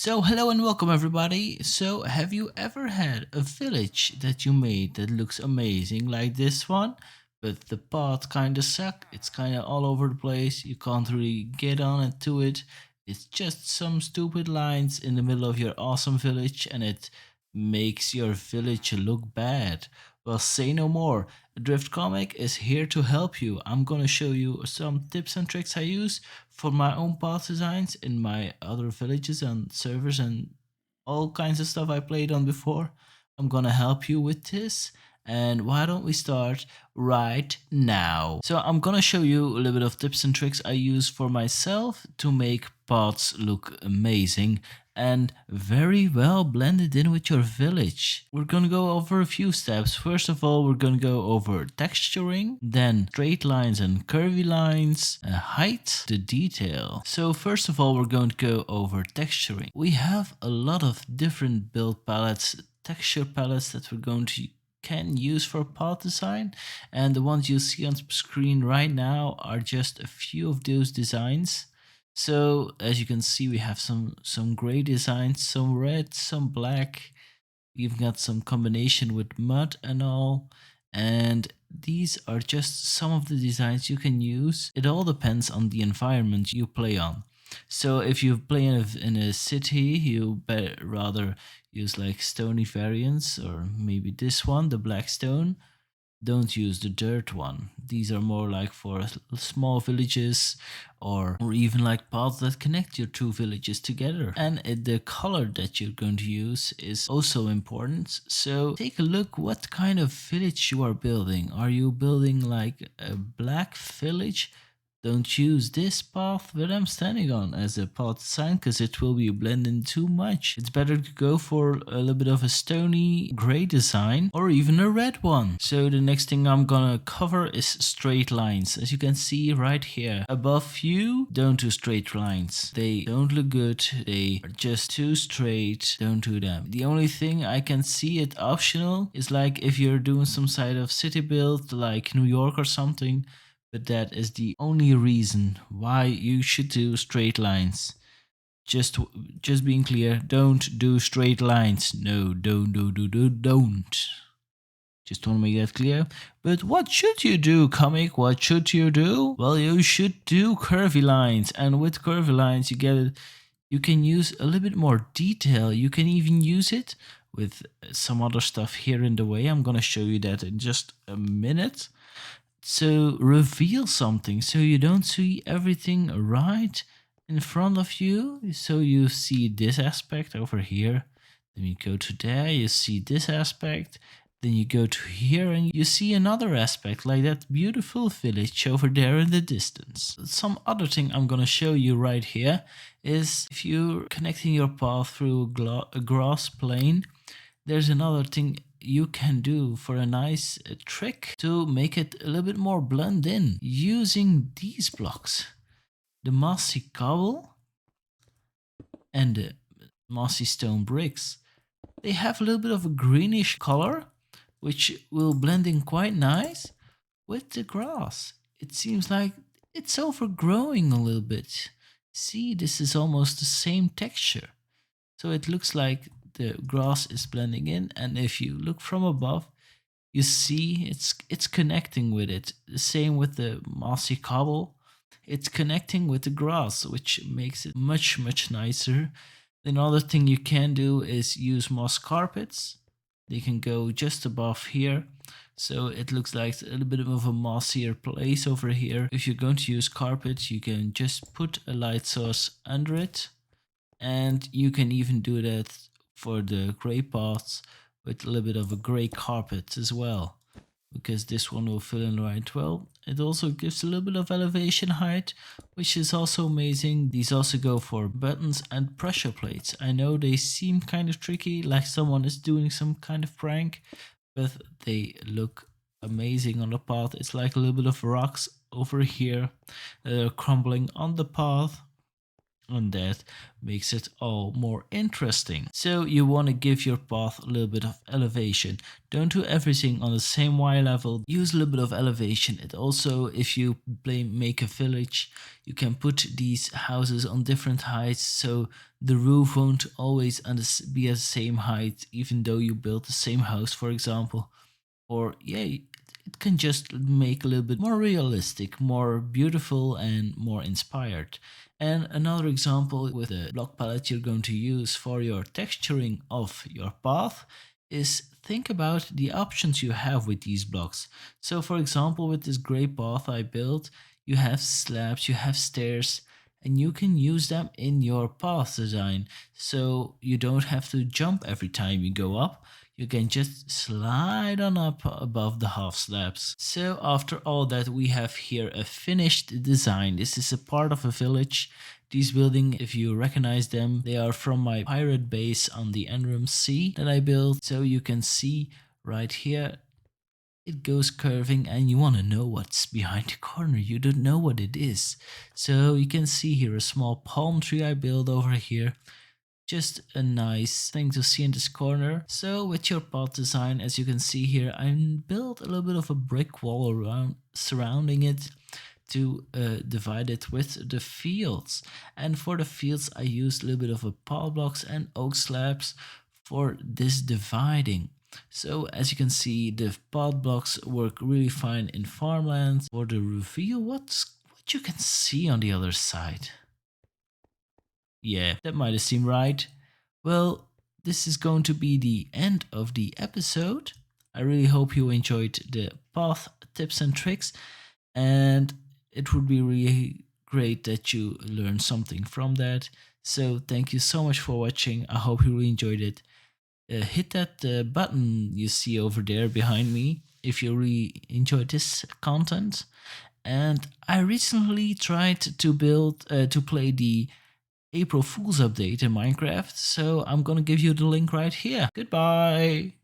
So hello and welcome everybody. So have you ever had a village that you made that looks amazing like this one? But the path kinda suck, it's kinda all over the place, you can't really get on it to it. It's just some stupid lines in the middle of your awesome village and it makes your village look bad. Well, say no more. Drift Comic is here to help you. I'm gonna show you some tips and tricks I use for my own path designs in my other villages and servers and all kinds of stuff I played on before. I'm gonna help you with this. And why don't we start right now? So I'm gonna show you a little bit of tips and tricks I use for myself to make paths look amazing and very well blended in with your village. We're gonna go over a few steps. First of all, we're gonna go over texturing, then straight lines and curvy lines, height, the detail. So first of all, we're going to go over texturing. We have a lot of different build palettes, texture palettes that we're going to can use for path design, and the ones you see on screen right now are just a few of those designs. So as you can see, we have some gray designs, some red, some black. We've got some combination with mud and all, and these are just some of the designs you can use. It all depends on the environment you play on. So if you play in a city, you better rather use like stony variants, or maybe this one, the black stone. Don't use the dirt one. These are more like for small villages, or even like paths that connect your two villages together. And the color that you're going to use is also important. So take a look what kind of village you are building. Are you building like a black village? Don't use this path that I'm standing on as a path sign, because it will be blending too much. It's better to go for a little bit of a stony gray design, or even a red one. So the next thing I'm gonna cover is straight lines. As you can see right here above you, don't do straight lines. They don't look good. They are just too straight. Don't do them. The only thing I can see it optional is like if you're doing some side of city build like New York or something. But that is the only reason why you should do straight lines. Just being clear, don't do straight lines. No, don't. Just want to make that clear. But what should you do, comic? What should you do? Well, you should do curvy lines, and with curvy lines, you can use a little bit more detail. You can even use it with some other stuff here in the way. I'm gonna show you that in just a minute. So reveal something so you don't see everything right in front of you. So you see this aspect over here. Then you go to there, you see this aspect. Then you go to here and you see another aspect, like that beautiful village over there in the distance. Some other thing I'm gonna show you right here is if you're connecting your path through a grass plane, there's another thing you can do for a nice trick to make it a little bit more blend in using these blocks. The mossy cobble and the mossy stone bricks. They have a little bit of a greenish color, which will blend in quite nice with the grass. It seems like it's overgrowing a little bit. See, this is almost the same texture. So it looks like the grass is blending in, and if you look from above, you see it's connecting with it. The same with the mossy cobble. It's connecting with the grass, which makes it much nicer. Another thing you can do is use moss carpets. They can go just above here, so it looks like a little bit of a mossier place over here. If you're going to use carpets, you can just put a light source under it, and you can even do that for the gray paths with a little bit of a gray carpet as well, because this one will fill in right well. It also gives a little bit of elevation height, which is also amazing. These also go for buttons and pressure plates. I know they seem kind of tricky, like someone is doing some kind of prank, but they look amazing on the path. It's like a little bit of rocks over here that are crumbling on the path. and that makes it all more interesting. So you want to give your path a little bit of elevation. Don't do everything on the same Y level. Use a little bit of elevation. It also, if you make a village, you can put these houses on different heights, so the roof won't always be at the same height, even though you build the same house, for example. Or yeah, it can just make a little bit more realistic, more beautiful, and more inspired. And another example with the block palette you're going to use for your texturing of your path is think about the options you have with these blocks. So for example, with this gray path I built, you have slabs, you have stairs, and you can use them in your path design. So you don't have to jump every time you go up. You can just slide on up above the half slabs. So after all that, we have here a finished design. This is a part of a village. These buildings, if you recognize them, they are from my pirate base on the Enram Sea that I built. So you can see right here, it goes curving, and you want to know what's behind the corner. You don't know what it is. So you can see here a small palm tree I built over here. Just a nice thing to see in this corner. So with your path design, as you can see here, I built a little bit of a brick wall around surrounding it to divide it with the fields. And for the fields, I used a little bit of a path blocks and oak slabs for this dividing. So as you can see, the path blocks work really fine in farmland. For the reveal, what you can see on the other side. Yeah, that might have seemed right. Well, this is going to be the end of the episode. I really hope you enjoyed the path tips and tricks, and it would be really great that you learned something from that. So thank you so much for watching. I hope you really enjoyed it. Hit that button you see over there behind me if you really enjoyed this content. And I recently tried to play the April Fool's update in Minecraft, so I'm gonna give you the link right here. Goodbye!